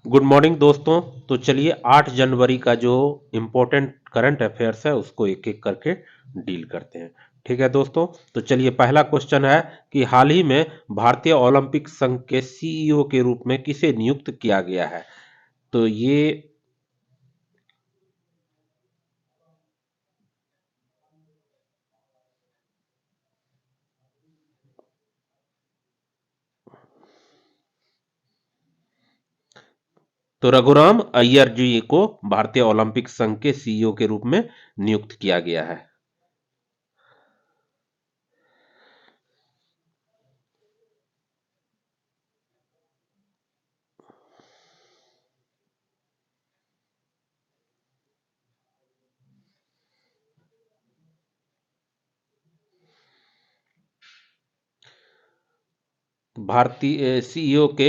Good morning दोस्तों। तो चलिए 8 जनवरी का जो इम्पोर्टेंट करंट अफेयर्स है उसको एक एक करके डील करते हैं। ठीक है दोस्तों, तो चलिए पहला क्वेश्चन है कि हाल ही में भारतीय ओलंपिक संघ के सीईओ के रूप में किसे नियुक्त किया गया है। तो ये तो रघुराम अय्यर जी को भारतीय ओलंपिक संघ के सीईओ के रूप में नियुक्त किया गया है। भारतीय सीईओ के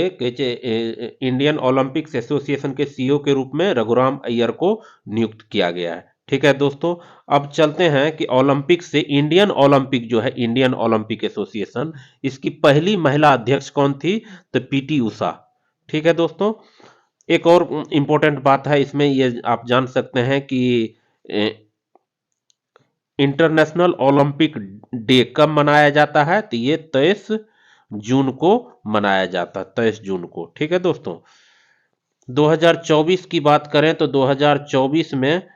इंडियन ओलंपिक्स एसोसिएशन के सीईओ के रूप में रघुराम अय्यर को नियुक्त किया गया है। ठीक है दोस्तों, अब चलते हैं कि ओलंपिक से इंडियन ओलंपिक जो है इंडियन ओलंपिक एसोसिएशन, इसकी पहली महिला अध्यक्ष कौन थी। तो पीटी उषा। ठीक है दोस्तों, एक और इंपॉर्टेंट बात है इसमें, ये आप जान सकते हैं कि इंटरनेशनल ओलंपिक डे कब मनाया जाता है। तो ये 23 जून को मनाया जाता है, 23 जून को। ठीक है दोस्तों, 2024 की बात करें तो 2024 में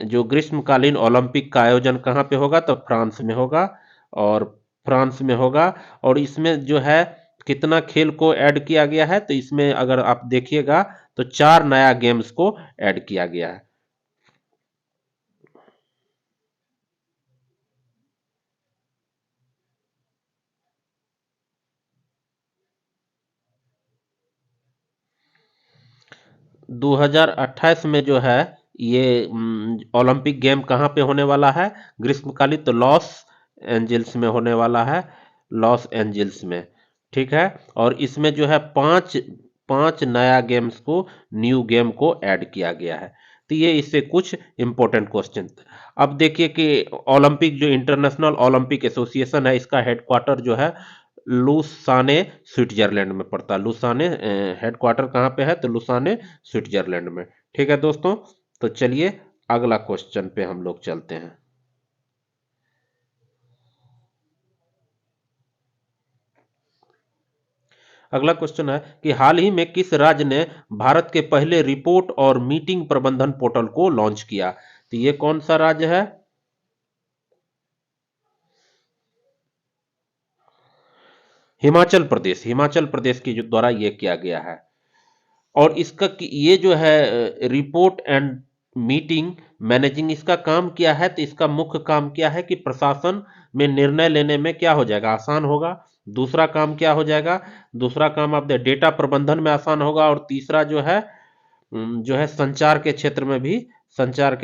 जो ग्रीष्मकालीन ओलंपिक का आयोजन कहाँ पे होगा, तो फ्रांस में होगा। और फ्रांस में होगा, और इसमें जो है कितना खेल को ऐड किया गया है, तो इसमें अगर आप देखिएगा तो 4 नया गेम्स को ऐड किया गया है। 2028 में जो है ये ओलंपिक गेम कहाँ पे होने वाला है, ग्रीष्मकालीन, तो लॉस एंजल्स में होने वाला है, लॉस एंजल्स में। ठीक है, और इसमें जो है पांच पांच नया गेम्स को, न्यू गेम को ऐड किया गया है। तो ये इससे कुछ इंपॉर्टेंट क्वेश्चन। अब देखिए कि ओलंपिक जो इंटरनेशनल ओलंपिक एसोसिएशन है, इसका हेडक्वार्टर जो है लुसाने स्विट्जरलैंड में पड़ता है। लुसाने हेडक्वार्टर कहाँ पे है, तो लुसाने स्विट्जरलैंड में। ठीक है दोस्तों, तो चलिए अगला क्वेश्चन पे हम लोग चलते हैं। अगला क्वेश्चन है कि हाल ही में किस राज्य ने भारत के पहले रिपोर्ट और मीटिंग प्रबंधन पोर्टल को लॉन्च किया। तो ये कौन सा राज्य है। हिमाचल प्रदेश। हिमाचल प्रदेश के जो द्वारा ये किया गया है। और इसका ये जो है रिपोर्ट एंड मीटिंग मैनेजिंग, इसका काम क्या है, तो इसका मुख्य काम क्या है कि प्रशासन में निर्णय लेने में क्या हो जाएगा, आसान होगा। दूसरा काम क्या हो जाएगा, दूसरा काम आप डेटा प्रबंधन में आसान होगा। और तीसरा जो है संचार के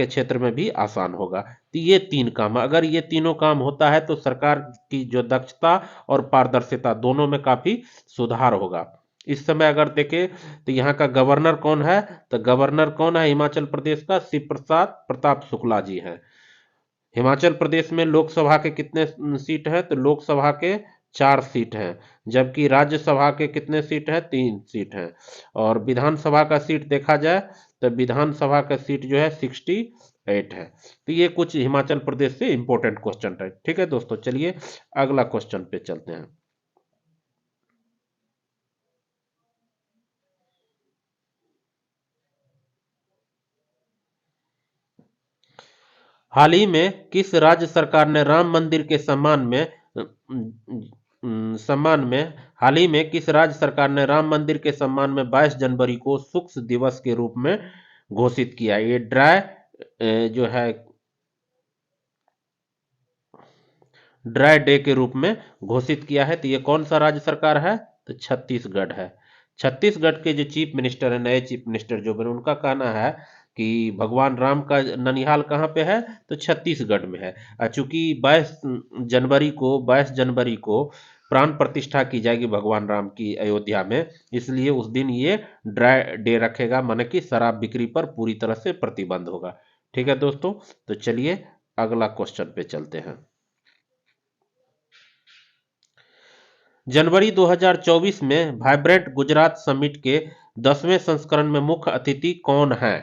क्षेत्र में भी आसान होगा। तो ये 3 काम, अगर ये तीनों काम होता है तो सरकार की जो दक्षता और पारदर्शिता दोनों में काफी सुधार होगा। इस समय अगर देखें तो यहाँ का गवर्नर कौन है, तो गवर्नर कौन है हिमाचल प्रदेश का, शिव प्रसाद प्रताप शुक्ला जी हैं। हिमाचल प्रदेश में लोकसभा के कितने सीट है, तो लोकसभा के 4 सीट हैं। जबकि राज्यसभा के कितने सीट है, 3 सीट हैं। और विधानसभा का सीट देखा जाए तो विधानसभा का सीट जो है 68 है। तो ये कुछ हिमाचल प्रदेश से इंपॉर्टेंट क्वेश्चन है। ठीक है दोस्तों, चलिए अगला क्वेश्चन पे चलते हैं। हाल ही में किस राज्य सरकार ने राम मंदिर के सम्मान में हाल ही में किस राज्य सरकार ने राम मंदिर के सम्मान में 22 जनवरी को शुक्र दिवस के रूप में घोषित किया। ये जो है ड्राई डे के रूप में घोषित किया है। तो ये कौन सा राज्य सरकार है, तो छत्तीसगढ़ है। छत्तीसगढ़ के जो चीफ मिनिस्टर है, नए चीफ मिनिस्टर जो बने, उनका कहना है कि भगवान राम का ननिहाल कहाँ पे है, तो छत्तीसगढ़ में है। चूंकि 22 जनवरी को प्राण प्रतिष्ठा की जाएगी भगवान राम की अयोध्या में, इसलिए उस दिन ये ड्राई डे रखेगा, माने कि शराब बिक्री पर पूरी तरह से प्रतिबंध होगा। ठीक है दोस्तों, तो चलिए अगला क्वेश्चन पे चलते हैं। जनवरी 2024 में वाइब्रेंट गुजरात समिट के 10वें संस्करण में मुख्य अतिथि कौन है?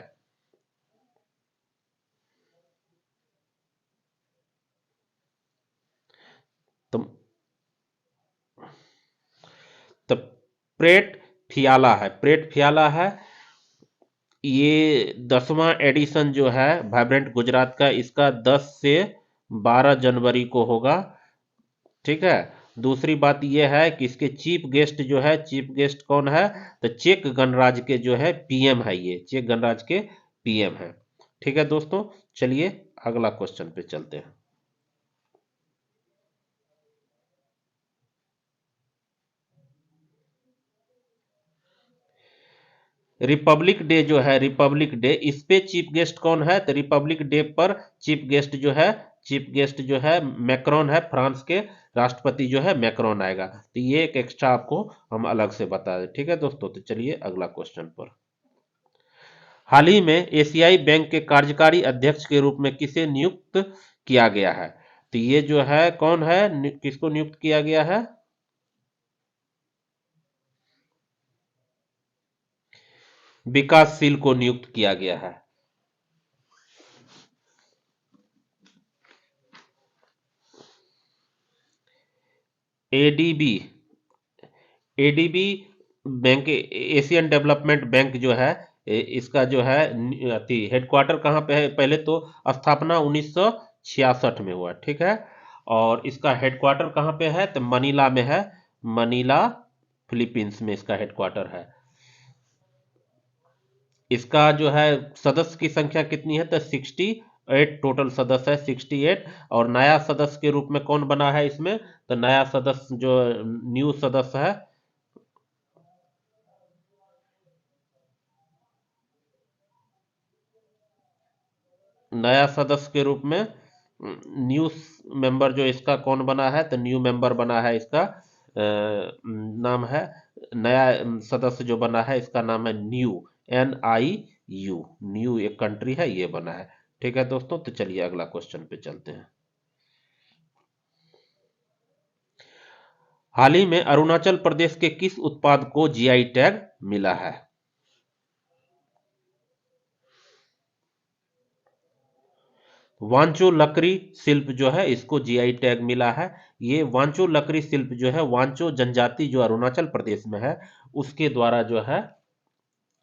तो, तो प्रेट फियाला है, प्रेट फियाला है। ये 10वां एडिशन जो है वाइब्रेंट गुजरात का, इसका 10 से 12 जनवरी को होगा। ठीक है। दूसरी बात यह है कि इसके चीफ गेस्ट जो है, चीफ गेस्ट कौन है? तो चेक गणराज्य के जो है पीएम है, ये चेक गणराज्य के पीएम है। ठीक है दोस्तों, चलिए अगला क्वेश्चन पे चलते हैं। रिपब्लिक डे जो है, रिपब्लिक डे, इस पे चीफ गेस्ट कौन है? तो रिपब्लिक डे पर चीफ गेस्ट जो है, चीफ गेस्ट जो है मैक्रोन है, फ्रांस के राष्ट्रपति जो है मैक्रोन आएगा। तो ये एक एक्स्ट्रा आपको हम अलग से बता दें। ठीक है दोस्तों, तो चलिए अगला क्वेश्चन पर। हाल ही में एशियाई बैंक के कार्यकारी अध्यक्ष के रूप में किसे नियुक्त किया गया है? तो ये जो है कौन है, किसको नियुक्त किया गया है? विकासशील को नियुक्त किया गया है। ADB, ADB bank, Asian development bank जो है, इसका जो है हेडक्वार्टर कहाँ पे है? पहले तो स्थापना 1966 में हुआ। ठीक है। और इसका हेडक्वार्टर कहाँ पे है? तो मनीला में है, मनीला फिलीपींस में इसका हेडक्वार्टर है। इसका जो है सदस्य की संख्या कितनी है? तो 68 टोटल सदस्य है, 68। और नया सदस्य के रूप में कौन बना है इसमें? तो नया सदस्य जो न्यू सदस्य है, नया सदस्य के रूप में न्यू मेंबर जो इसका कौन बना है? तो न्यू मेंबर बना है इसका, नाम है, नया सदस्य जो बना है इसका नाम है न्यू, NIU, न्यू एक कंट्री है, ये बना है। ठीक है दोस्तों, तो चलिए अगला क्वेश्चन पे चलते हैं। हाल ही में अरुणाचल प्रदेश के किस उत्पाद को जीआई टैग मिला है? वांचो लकड़ी शिल्प जो है इसको जीआई टैग मिला है। ये वांचो लकड़ी शिल्प जो है, वांचो जनजाति जो अरुणाचल प्रदेश में है, उसके द्वारा जो है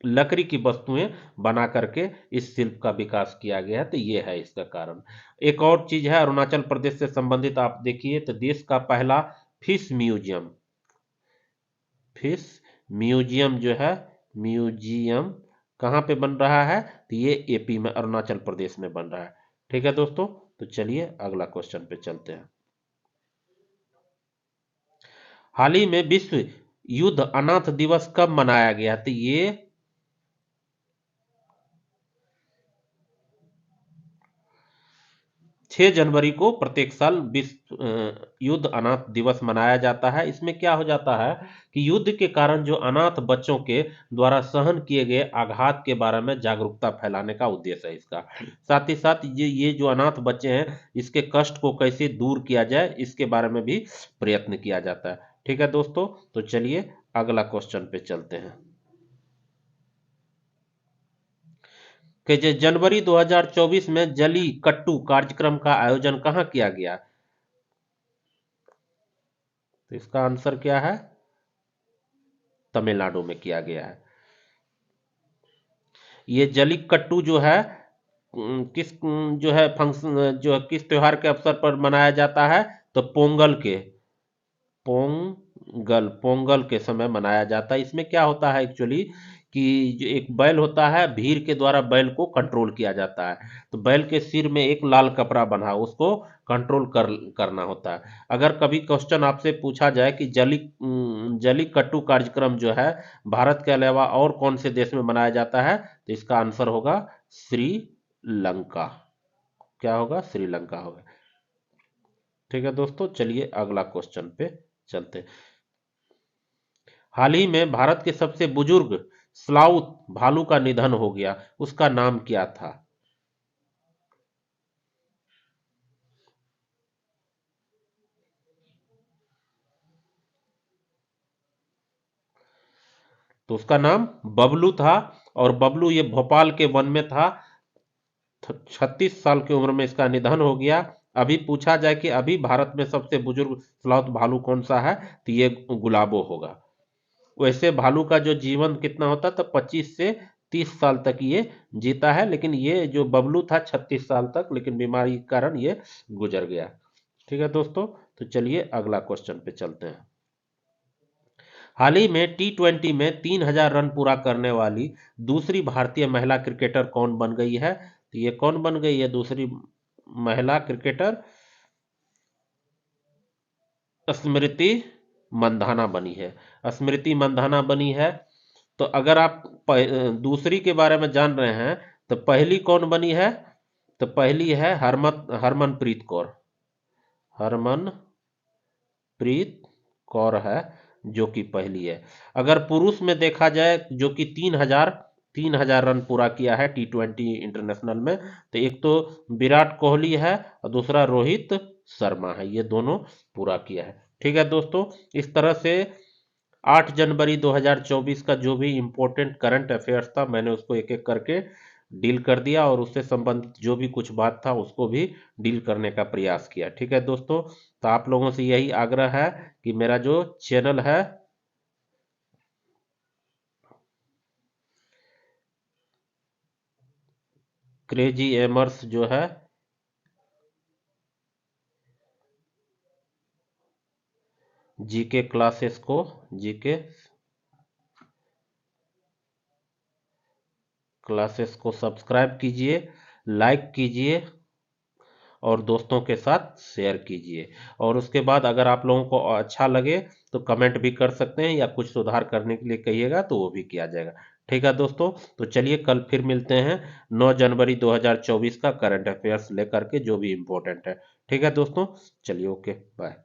लकड़ी की वस्तुएं बना करके इस शिल्प का विकास किया गया है। तो ये है इसका कारण। एक और चीज है अरुणाचल प्रदेश से संबंधित, आप देखिए तो देश का पहला फिश म्यूजियम, फिश म्यूजियम जो है, म्यूजियम कहाँ पे बन रहा है? तो ये एपी में, अरुणाचल प्रदेश में बन रहा है। ठीक है दोस्तों, तो चलिए अगला क्वेश्चन पे चलते हैं। हाल ही में विश्व युद्ध अनाथ दिवस कब मनाया गया? तो ये 6 जनवरी को प्रत्येक साल विश्व युद्ध अनाथ दिवस मनाया जाता है। इसमें क्या हो जाता है कि युद्ध के कारण जो अनाथ बच्चों के द्वारा सहन किए गए आघात के बारे में जागरूकता फैलाने का उद्देश्य है इसका। साथ ही साथ ये जो अनाथ बच्चे हैं, इसके कष्ट को कैसे दूर किया जाए, इसके बारे में भी प्रयत्न किया जाता है। ठीक है दोस्तों, तो चलिए अगला क्वेश्चन पे चलते हैं कि जनवरी 2024 में जली कट्टू कार्यक्रम का आयोजन कहाँ किया गया? तो इसका आंसर क्या है? तमिलनाडु में किया गया है। ये जलीकट्टू जो है किस जो है फंक्शन जो है किस त्योहार के अवसर पर मनाया जाता है? तो पोंगल के, पोंगल, पोंगल के समय मनाया जाता है। इसमें क्या होता है एक्चुअली कि जो एक बैल होता है, भीड़ के द्वारा बैल को कंट्रोल किया जाता है। तो बैल के सिर में एक लाल कपड़ा बंधा, उसको कंट्रोल करना होता है। अगर कभी क्वेश्चन आपसे पूछा जाए कि जलीकट्टू कार्यक्रम जो है भारत के अलावा और कौन से देश में मनाया जाता है? तो इसका आंसर होगा श्रीलंका। क्या होगा? श्रीलंका होगा। ठीक है दोस्तों, चलिए अगला क्वेश्चन पे चलते हैं। हाल ही में भारत के सबसे बुजुर्ग स्लाउथ भालू का निधन हो गया, उसका नाम क्या था? तो उसका नाम बबलू था, और बबलू ये भोपाल के वन में था। 36 साल की उम्र में इसका निधन हो गया। अभी पूछा जाए कि अभी भारत में सबसे बुजुर्ग स्लॉथ भालू कौन सा है, तो ये गुलाबो होगा। वैसे भालू का जो जीवन कितना होता था, 25 से 30 साल तक ये जीता है, लेकिन ये जो बबलू था 36 साल तक, लेकिन बीमारी के कारण ये गुजर गया। ठीक है दोस्तों, तो चलिए अगला क्वेश्चन पे चलते हैं। हाल ही में T20 में 3000 रन पूरा करने वाली दूसरी भारतीय महिला क्रिकेटर कौन बन गई है? तो ये कौन बन गई है दूसरी महिला क्रिकेटर? स्मृति मंधाना बनी है। स्मृति मंधाना बनी है। तो अगर आप दूसरी के बारे में जान रहे हैं, तो पहली कौन बनी है? तो पहली है हरमनप्रीत कौर। हरमनप्रीत कौर है जो कि पहली है। अगर पुरुष में देखा जाए, जो कि 3000 रन पूरा किया है T20 इंटरनेशनल में, तो एक तो विराट कोहली है और दूसरा रोहित शर्मा है, ये दोनों पूरा किया है। ठीक है दोस्तों, इस तरह से 8 जनवरी 2024 का जो भी इम्पोर्टेंट करंट अफेयर्स था, मैंने उसको एक एक करके डील कर दिया, और उससे संबंधित जो भी कुछ बात था उसको भी डील करने का प्रयास किया। ठीक है दोस्तों, तो आप लोगों से यही आग्रह है कि मेरा जो चैनल है क्रेजी एमर्स जो है, जीके क्लासेस को, जीके क्लासेस को सब्सक्राइब कीजिए, लाइक कीजिए और दोस्तों के साथ शेयर कीजिए। और उसके बाद अगर आप लोगों को अच्छा लगे तो कमेंट भी कर सकते हैं, या कुछ सुधार करने के लिए कहिएगा तो वो भी किया जाएगा। ठीक है दोस्तों, तो चलिए कल फिर मिलते हैं 9 जनवरी 2024 का करंट अफेयर्स लेकर के, जो भी इम्पोर्टेंट है। ठीक है दोस्तों, चलिए ओके बाय।